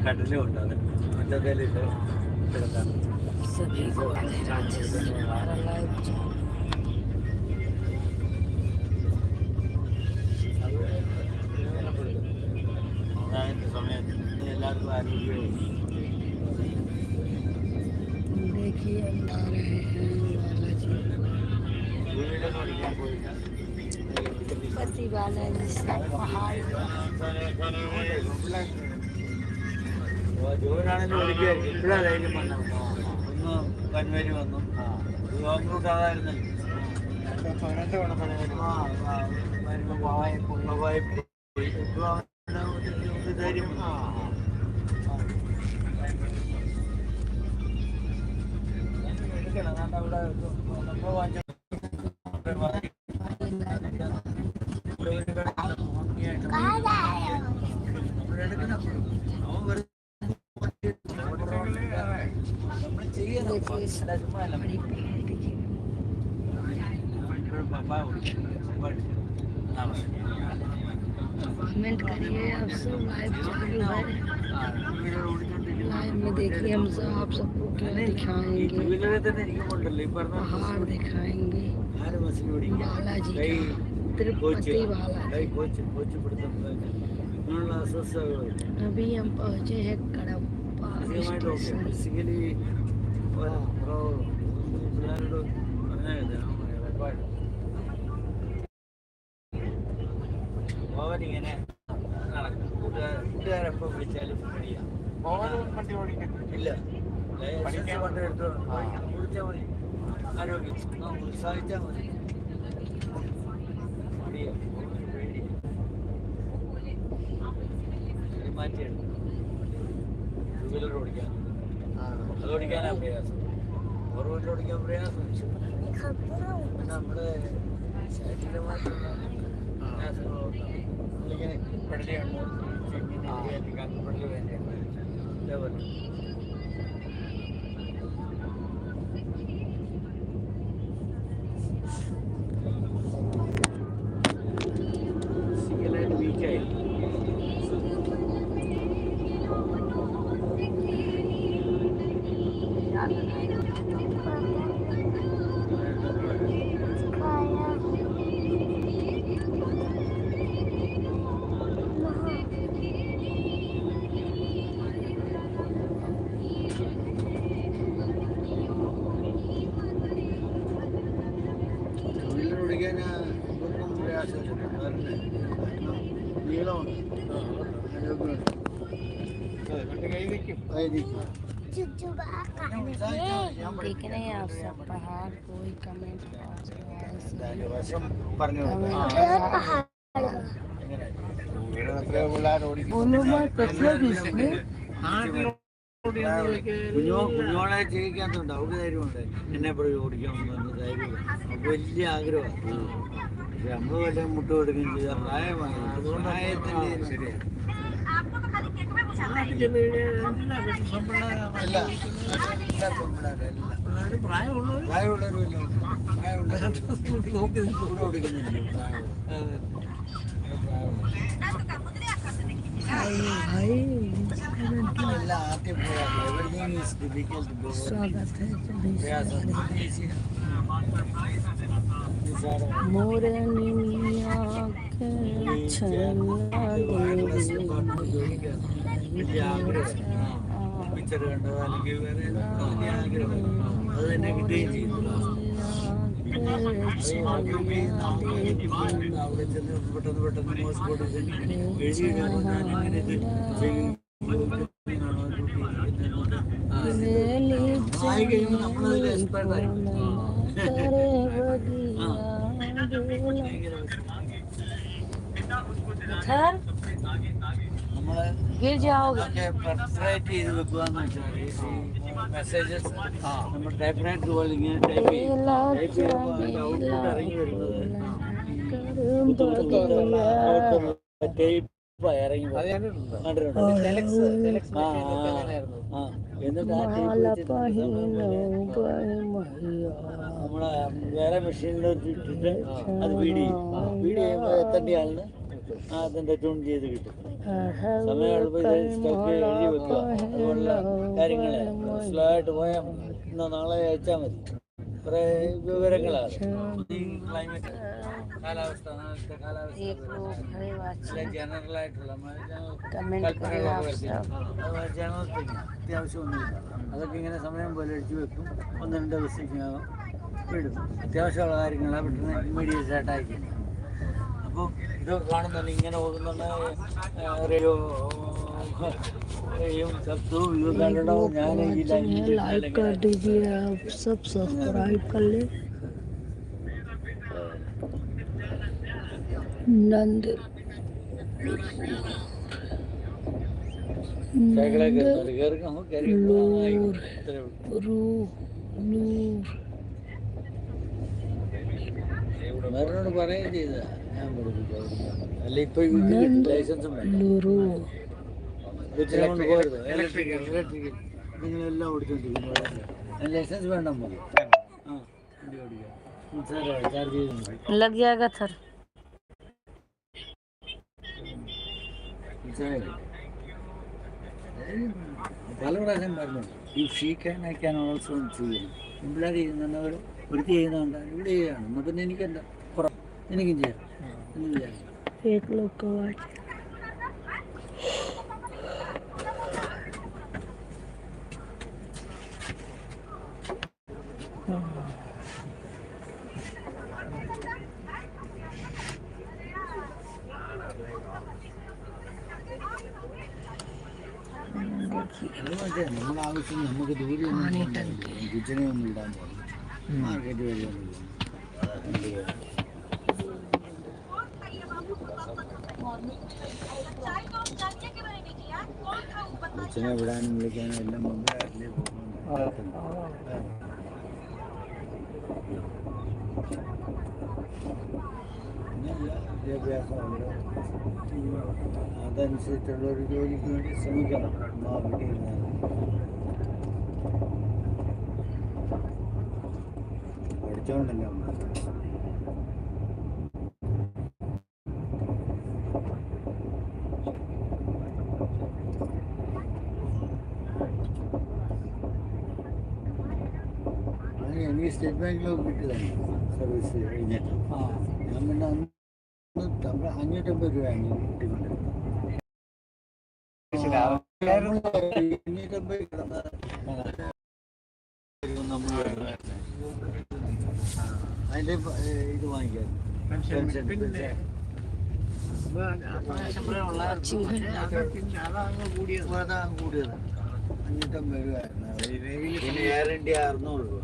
കടലും ഉണ്ട് അത് മറ്റേ ഇത് കിടക്കാണ് സമയത്ത് എല്ലാവർക്കും ആരോഗ്യവും पति बालाजी से पहाड़ ജോലിയാണെങ്കിലും വിളിക്കുമായിരിക്കും ഇപ്പോഴാണ് ധൈര്യം വന്നു ഒന്ന് കന്വേരി വന്നു ലോങ് റൂട്ട് അതായിരുന്നല്ലോ ധൈര്യം എടുക്കണം അവിടെ നമ്മൾ വാങ്ങിച്ച कमेंट करिए। आप सब लाइव चालू है, लाइव में देखिए हम सब आप सबको क्या दिखाएंगे, पहाड़ दिखाएंगे बालाजी का, तिरुपति बालाजी। अभी हम पहुँचे हैं कडप्पा स्टेशन। ഇങ്ങനെ കൂട്ടുകാരെപ്പം വിളിച്ചാലും ഇല്ല വണ്ടി എടുത്ത് കുടിച്ചാൽ മതി ആരോഗ്യം ഉത്സാഹിച്ചാൽ മതി മാറ്റിയെടുക്കും ടൂ വീലർ ഓടിക്കാൻ അത് ഓടിക്കാനാണ് പ്രയാസം ഫോർ വീലർ ഓടിക്കാൻ പ്രയാസം നമ്മുടെ ശാരീരികമായിട്ടുള്ള ഇങ്ങനെ പെടലിയുണ്ട് പെടലി വേണ്ടി അതേപോലെ ഫിസിക്കലായിട്ട് വീക്കായി देख रहे हैं आप सब पहाड़, कोई कमेंट കുഞ്ഞോളെ ചെയ്യിക്കാത്തുണ്ട് അവർക്ക് ധൈര്യമുണ്ട് എന്നെ പോയി ഓടിക്കാമെന്ന് ധൈര്യം വലിയ ആഗ്രഹമാണ് പക്ഷെ നമ്മൾ വല്ല മുട്ട് കൊടുക്കുകയും ചെയ്ത പ്രായമായി പ്രായത്തിൻ്റെ ശരിയാണ് स्वागत है। मोरनिया के വലിയ ആഗ്രഹം പിക്ചർ കണ്ടത് അല്ലെങ്കിൽ വേറെ ആഗ്രഹം അത് തന്നെ കിട്ടുകയും ചെയ്യുന്നു അവിടെ ചെന്ന് പെട്ടെന്ന് മോസ്കോട്ട് എഴുതിയിട്ടാണ് ഞാനിങ്ങനെ ഇത് ചെയ്യും ആയി കഴിയുമ്പോൾ നമ്മളതിൽ എക്സ്പേർട്ടായി गिर जाओगे। പെർഫറേറ്റ് ചെയ്ത് വെക്കുകയെന്ന് വെച്ചാൽ മെസ്സേജസ് നമ്മൾ ടൈപ്പ് റൈറ്റർ പോലെ ഇങ്ങനെ ടൈപ്പ് ചെയ്യുമ്പോൾ ഔട്ട്പുട്ട് ഇറങ്ങി വരുന്നത് ടൈപ്പ് ഇറങ്ങി എന്നിട്ട് ആ ടൈപ്പ് നമ്മളെ വേറെ മെഷീനിൽ ഇട്ടിട്ട് അത് വീഡിയോ ചെയ്യുമ്പോൾ എത്തേണ്ട ആളിന് അതിന്റെ ട്യൂൺ ചെയ്ത് കിട്ടും. സമയമുള്ളപ്പോൾ ഇത് സ്റ്റോക്ക് എഴുതി വെക്കുക. അതുപോലുള്ള കാര്യങ്ങളെ സ്ലോ ആയിട്ട് പോയാൽ ഇന്നോ നാളെ അയച്ചാൽ മതി. കുറേ വിവരങ്ങളാണ് ഈ ക്ലൈമറ്റ്, കാലാവസ്ഥ, നാളത്തെ കാലാവസ്ഥ, ജനറൽ ആയിട്ടുള്ള ജനറൽ അത്യാവശ്യമൊന്നുമില്ല. അതൊക്കെ ഇങ്ങനെ സമയം പോലെ അടിച്ചു വെക്കും. 1-2 ദിവസത്തിനകം വിടും. അത്യാവശ്യമുള്ള കാര്യങ്ങളാണ് പെട്ടെന്ന് ഇമ്മീഡിയറ്റ് ആയിട്ട് അയക്കും. അപ്പോൾ ഇതൊക്കെ കാണുന്നുണ്ട്, ഇങ്ങനെ പോകുന്നുണ്ട് റേഡിയോ ശബ്ദവും ഇതൊക്കെ കണ്ടിട്ടുണ്ടാവും. ഞാൻ लाइक कर दीजिए, आप सब सब्सक्राइब कर ले। नंद മരണോട് പറയുകയും ചെയ്ത ഞാൻ പഠിപ്പിക്കാം. അല്ല ഇപ്പൊ ലൈസൻസും കൊണ്ട് പോരുത്. ഇലക്ട്രിക്കൽ നിങ്ങളെല്ലാം ഓടിച്ചോണ്ടിരിക്കുന്നു. ലൈസൻസ് വേണ്ട നമുക്ക്. ആ വണ്ടി ഓടിക്കാം. ചാർജ് ചെയ്ത് लग जाएगा सर। പല പ്രാവശ്യം പറഞ്ഞു ഈ ഷീക്കാൻ അയക്കാൻ ഓൾസോ ചെയ്യണം. പിള്ളേർ ചെയ്യുന്നവർ വൃത്തി ചെയ്യുന്നുണ്ട്, ഇവിടെ ചെയ്യാണ്. എന്നാൽ പിന്നെ എനിക്കെന്താ കുറവ്, എനിക്കും ചെയ്യാം. എന്ത് ചെയ്യാം? एक लोग का वाच നമ്മുടെ ആവശ്യം നമുക്ക് ദൂരെയൊന്നും കിച്ചനെയൊന്നും ഇടാൻ പോകും. മാർക്കറ്റ് വഴിയാണ് കിച്ചനെ വിടാനും വിളിക്കാനും എല്ലാം മുമ്പേ അതിലേ പോകുന്നുണ്ട്. വിദ്യാഭ്യാസമുണ്ട്, അതനുസരിച്ചുള്ള ഒരു ജോലിക്ക് വേണ്ടി ശ്രമിക്കണം. പഠിച്ചോണ്ടല്ലോ എനിക്ക് സ്റ്റേറ്റ് ബാങ്കിലൊക്കെ കിട്ടിയതാണ് സർവീസ് കഴിഞ്ഞിട്ട്. ഞാൻ പിന്നെ 550 രൂപയാണ് കിട്ടിക്കൊണ്ടിരുന്നത്. 550 അതിൻ്റെ ഇത് വാങ്ങിക്കാൻ കൂടിയത് 550 രൂപയായിരുന്നു. പിന്നെ എയർ ഇന്ത്യ 600 രൂപ,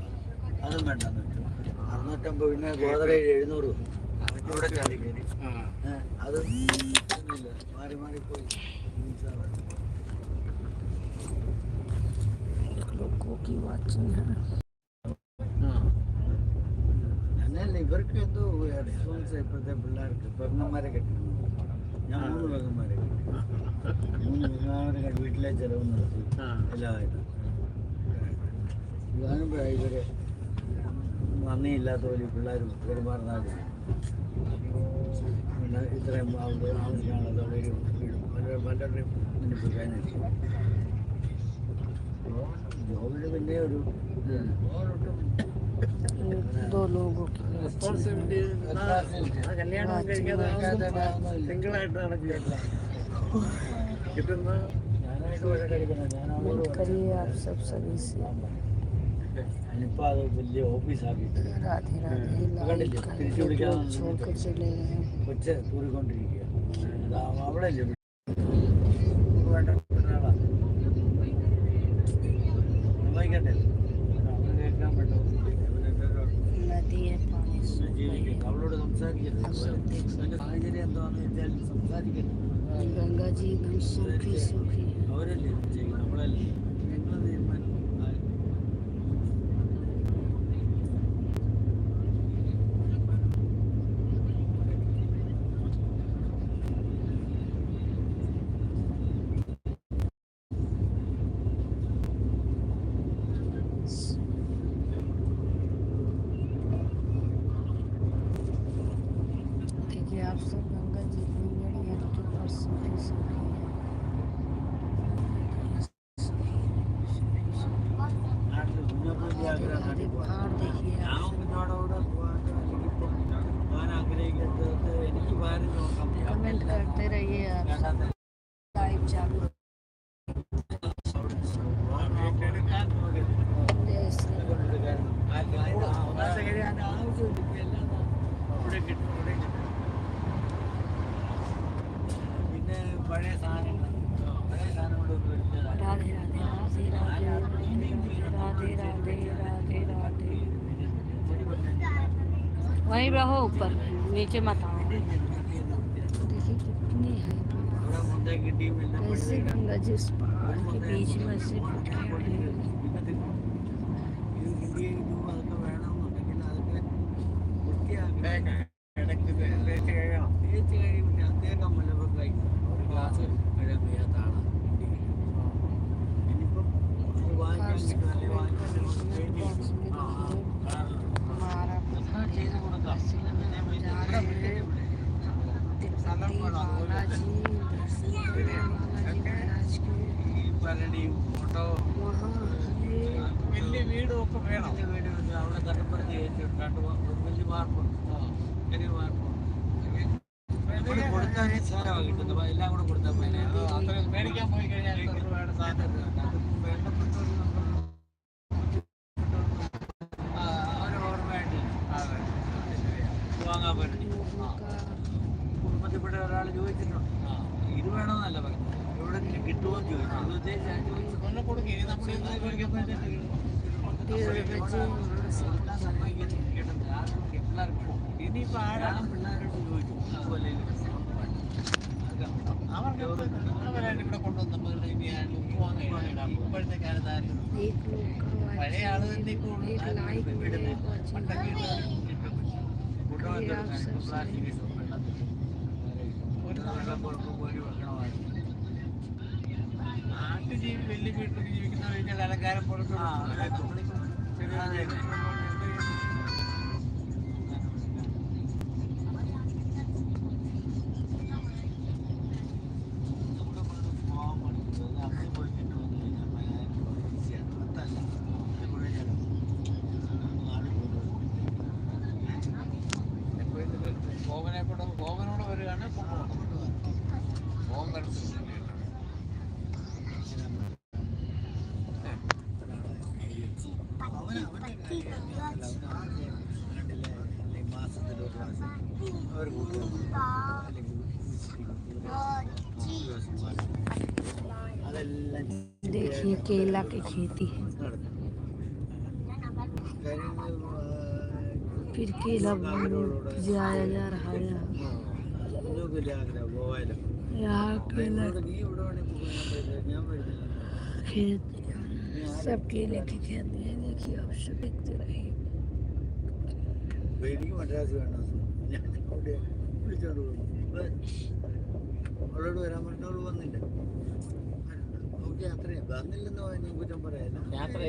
അതും വേണ്ടെന്ന് വെച്ചു. 650. പിന്നെ ഗോദറേജ് 700 രൂപ. ഇവിടെ ചാടി കയറി അത് മാറി മാറിപ്പോയി. അങ്ങനല്ല, ഇവർക്ക് എന്തോ റെസ്പോൺസ് ഇപ്പോഴത്തെ പിള്ളേർക്ക്. പെങ്ങന്മാരെ കെട്ടിക്കുന്നു. ഞാൻ 3 പെങ്ങന്മാരെ കെട്ടി. 3 പെങ്ങന്മാരെ വീട്ടിലെ ചിലവ് നടത്തി എല്ലാമായിട്ട്. കാണുമ്പോഴാണ് ഇവര് നന്ദിയില്ലാത്ത പോലെ പിള്ളേർ പെരുമാറുന്നാല്. പിന്നെ ഇത്രയും ആവശ്യമാണത് ഒരു പലരുടെയും നിന്നിപ്പിക്കാനായിരിക്കും. ജോബിന് പിന്നെ ഒരു കല്യാണം സിംഗിളായിട്ടാണ് കിട്ടുന്ന. ഞാനായിട്ട് വഴക്കടിക്കുന്നത് ഞാനിപ്പോ അത് വലിയ ഓഫീസാക്കിയിട്ട് തിരിച്ചു പിടിക്കാൻ കൊച്ച് കൂടിക്കൊണ്ടിരിക്കുക. അവിടെ അല്ലേ വേണ്ട വായിക്കട്ടെ, അവിടെ കേൾക്കാൻ പറ്റും. അവളോട് സംസാരിക്കരുത്. സാഹചര്യം എന്താണെന്ന് വെച്ചാൽ സംസാരിക്കരുത്. അവരല്ലേ ചെയ്യുന്നത്, നമ്മളല്ലേ. നിങ്ങൾ തീരുമാനം आप सब गंगा जी घूम നാട്ടിൽ കുഞ്ഞൊക്കെ വലിയ ആഗ്രഹം നാട്ടിൽ പോകാൻ. ഞാൻ കുഞ്ഞോടവിടെ പോകാൻ ആഗ്രഹിക്കുന്നത് എനിക്ക് ഭാര്യ നോക്കാം. कमेंट करते रहिए आप सब, लाइव चालू जय श्री പിന്നെ പഴയ സാധനങ്ങൾ राधे राधे राधे राधे राधे राधे राधे राधे। वहीं रहो, ऊपर नीचे मत आओ। देखिए कितनी है, कैसे गंगा जी उस पहाड़ के बीच में से हमारा तिरुपति बालाजी दर्शन करने, बालाजी महाराज के वहाँ വലിയ വീടും ഒക്കെ വേണം. വീട് അവിടെ കടപ്പുറത്ത് കയറ്റിട്ടുണ്ട്. വലിയ വാർപ്പുണ്ട്, ചെറിയ വാർപ്പുണ്ട്. കൊടുത്താൽ സാധനമാണ് കിട്ടുന്നത്. എല്ലാം കൂടെ കൊടുത്താൽ മേടിക്കാൻ പോയി കഴിഞ്ഞാൽ വേണ്ട സാധനം വേണ്ടപ്പെട്ടവർ അവർ ഓർമ്മയായിട്ട് വാങ്ങാൻ പറ്റും. കുടുംബത്തിൽപ്പെട്ട ഒരാൾ ചോദിച്ചിട്ടുണ്ട്, ഇത് വേണമെന്നല്ല പറഞ്ഞു, എവിടെങ്കിലും കിട്ടുമോ എന്ന് ചോദിച്ചു. അത് ഉദ്ദേശിച്ചാൽ ചോദിച്ചു കൊല്ലം കൊടുക്കും. ഇനി നമ്മൾ ഇനിയിപ്പോൾ ആരാണ് പിള്ളേരോട് ചോദിച്ചു അവരായിട്ട് ഇവിടെ കൊണ്ടുവന്നപ്പോൾ ഇപ്പോഴത്തെ കാലത്ത് പഴയ ആള് തന്നെ നാട്ടുജീവി വലിയ വീട്ടിൽ ജീവിക്കുന്ന കഴിഞ്ഞാൽ അലങ്കാരം പുറത്തു ഗോവനോട് വരികയാണ്. ഗോവൻ വരത്തില്ല. देखिए केला की खेती है, फिर केला जाया जा रहा है यहाँ केला खेत, सब केले की खेती है। देखिए आप सब देखते रहिए। മദ്രാസ് വേണം. ഞാൻ അവിടെ വിളിച്ചോണ്ട് പോകുന്നു. അവളോട് വരാൻ പറഞ്ഞോളൂ, വന്നില്ല. നമുക്ക് യാത്ര ചെയ്യാം. വന്നില്ലെന്ന് പറഞ്ഞാൽ കുറ്റം പറയാല്ല. യാത്ര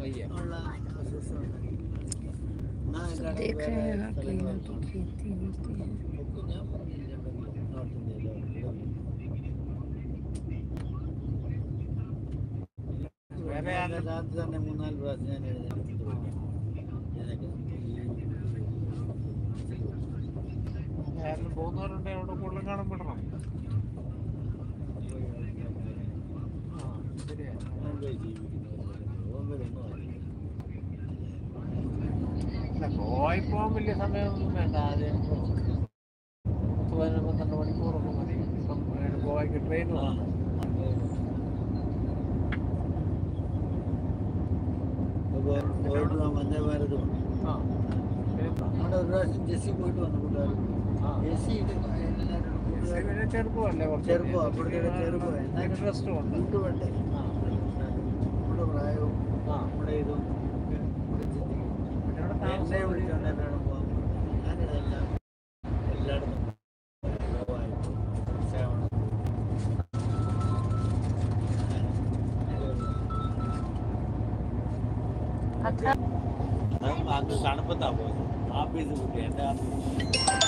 ചെയ്യാനുള്ള ആശ്വാസം देख रहे हैं यहाँ केला की खेती होती है। ഞാൻ പറഞ്ഞില്ല നോർത്ത് ഇന്ത്യയിലോ രാത്രി തന്നെ 3-4 പ്രാവശ്യം ഞാൻ എഴുന്നേറ്റ് പോകുന്നവരുണ്ട്. അവിടെ കൂടുതൽ കാണാൻ വിടണം. ഗോവയിൽ പോകാൻ വലിയ സമയമൊന്നും വേണ്ട. ആദ്യം 12 മണിക്കൂറൊക്കെ മതി. ഗോവയ്ക്ക് ട്രെയിനും വന്ദേ ഭാരതും. നമ്മുടെ ഒരു പ്രാവശ്യം ജെസ്സി പോയിട്ട് വന്നു കൂട്ടുകാർ. ജെസ്സി ചെറുപ്പമല്ലേ, ചെറുപ്പം അപ്പോഴത്തെ ചെറുപ്പം ഇൻട്രസ്റ്റും ഉണ്ട്. കൂട്ടുവേണ്ടേ നമ്മുടെ പ്രായവും നമ്മുടെ ഇതും എന്നെ വിളിച്ചോണ്ട് എന്നോട് പോകാൻ ഞാനിതെല്ലാം എല്ലായിടത്തും അത് തണുപ്പത്താ പോയത്. ആഫീസ് കുട്ടി എൻ്റെ ആഫീസ്